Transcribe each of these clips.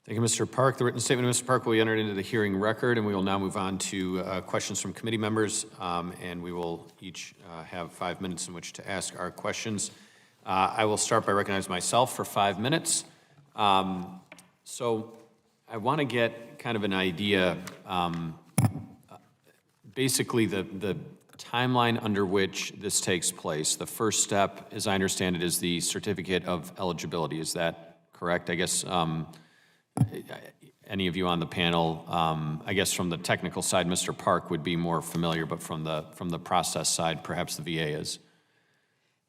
Thank you, Mr. Park. The written statement of Mr. Park will be entered into the hearing record, and we will now move on to questions from committee members, and we will each have 5 minutes in which to ask our questions. I will start by recognizing myself for 5 minutes. So I want to get kind of an idea, basically the timeline under which this takes place. The first step, as I understand it, is the certificate of eligibility. Is that correct? I guess any of you on the panel, I guess from the technical side, Mr. Park would be more familiar, but from the process side, perhaps the VA is.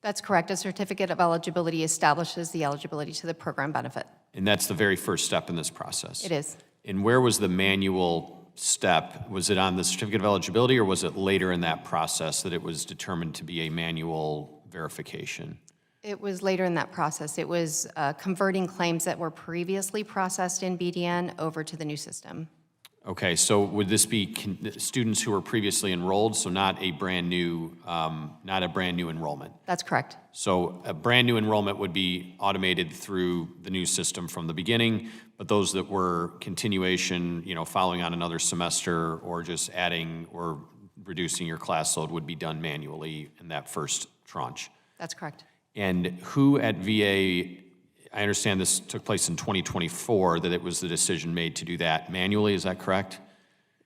That's correct. A certificate of eligibility establishes the eligibility to the program benefit. And that's the very first step in this process? It is. And where was the manual step? Was it on the certificate of eligibility, or was it later in that process that it was determined to be a manual verification? It was later in that process. It was converting claims that were previously processed in BDN over to the new system. Okay, so would this be students who were previously enrolled, so not a brand new enrollment? That's correct. So a brand new enrollment would be automated through the new system from the beginning, but those that were continuation, following on another semester or just adding or reducing your class load would be done manually in that first tranche. That's correct. And who at VA, I understand this took place in 2024, that it was the decision made to do that manually, is that correct?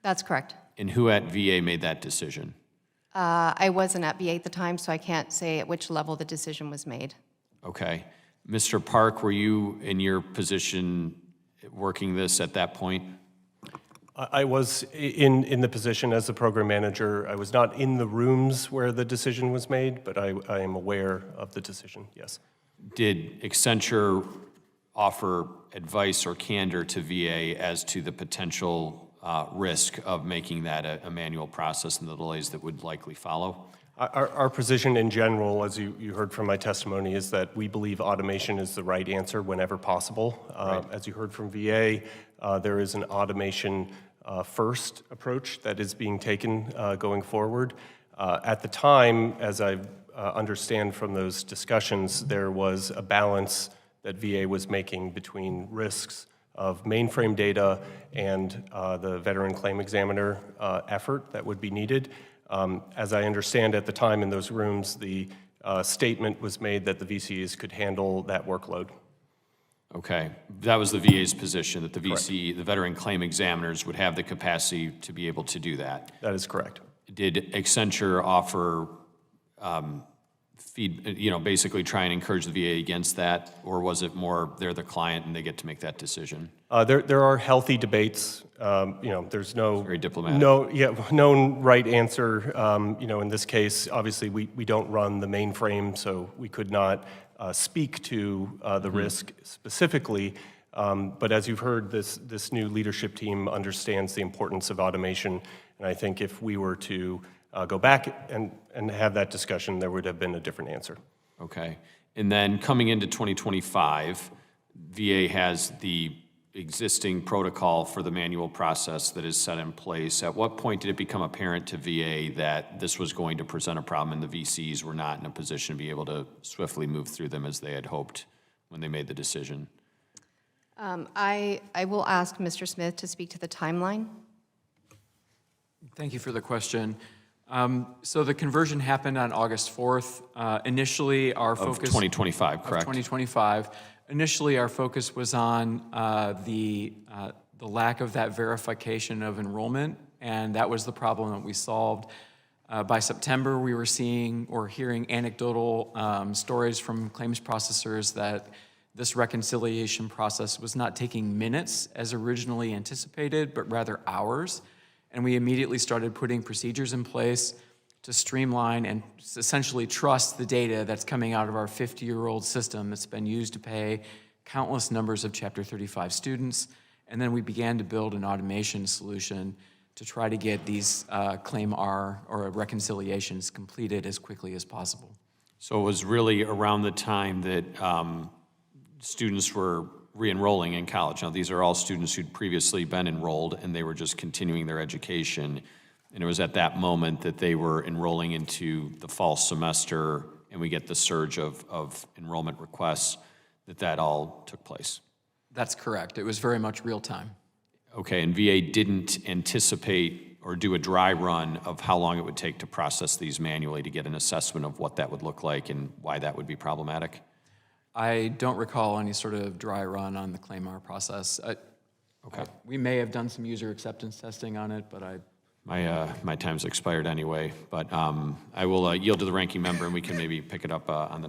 That's correct. And who at VA made that decision? I wasn't at VA at the time, so I can't say at which level the decision was made. Okay. Mr. Park, were you in your position working this at that point? I was in the position as the program manager. I was not in the rooms where the decision was made, but I am aware of the decision, yes. Did Accenture offer advice or candor to VA as to the potential risk of making that a manual process and the delays that would likely follow? Our position in general, as you heard from my testimony, is that we believe automation is the right answer whenever possible. Right. As you heard from VA, there is an automation first approach that is being taken going forward. At the time, as I understand from those discussions, there was a balance that VA was making between risks of mainframe data and the veteran claim examiner effort that would be needed. As I understand at the time in those rooms, the statement was made that the VCs could handle that workload. Okay, that was the VA's position, that the VC, Correct. the veteran claim examiners would have the capacity to be able to do that. That is correct. Did Accenture offer basically try and encourage the VA against that, or was it more they're the client and they get to make that decision? There are healthy debates. There's no Very diplomatic. No right answer. In this case, obviously we don't run the mainframe, so we could not speak to the risk specifically. But as you've heard, this new leadership team understands the importance of automation, and I think if we were to go back and have that discussion, there would have been a different answer. Okay, and then coming into 2025, VA has the existing protocol for the manual process that is set in place. At what point did it become apparent to VA that this was going to present a problem and the VCs were not in a position to be able to swiftly move through them as they had hoped when they made the decision? I will ask Mr. Smith to speak to the timeline. Thank you for the question. So the conversion happened on August 4th. Initially, our focus... Of 2025, correct? Of 2025. Initially, our focus was on the lack of that verification of enrollment, and that was the problem that we solved. By September, we were seeing or hearing anecdotal stories from claims processors that this reconciliation process was not taking minutes as originally anticipated, but rather hours. And we immediately started putting procedures in place to streamline and essentially trust the data that's coming out of our 50-year-old system that's been used to pay countless numbers of Chapter 35 students. And then we began to build an automation solution to try to get these claim R or reconciliations completed as quickly as possible. So it was really around the time that students were re-enrolling in college. Now, these are all students who'd previously been enrolled, and they were just continuing their education. And it was at that moment that they were enrolling into the fall semester, and we get the surge of enrollment requests, that all took place. That's correct. It was very much real time. Okay, and VA didn't anticipate or do a dry run of how long it would take to process these manually to get an assessment of what that would look like and why that would be problematic? I don't recall any sort of dry run on the claim R process. We may have done some user acceptance testing on it, but My time's expired anyway, but I will yield to the ranking member, and we can maybe pick it up on the next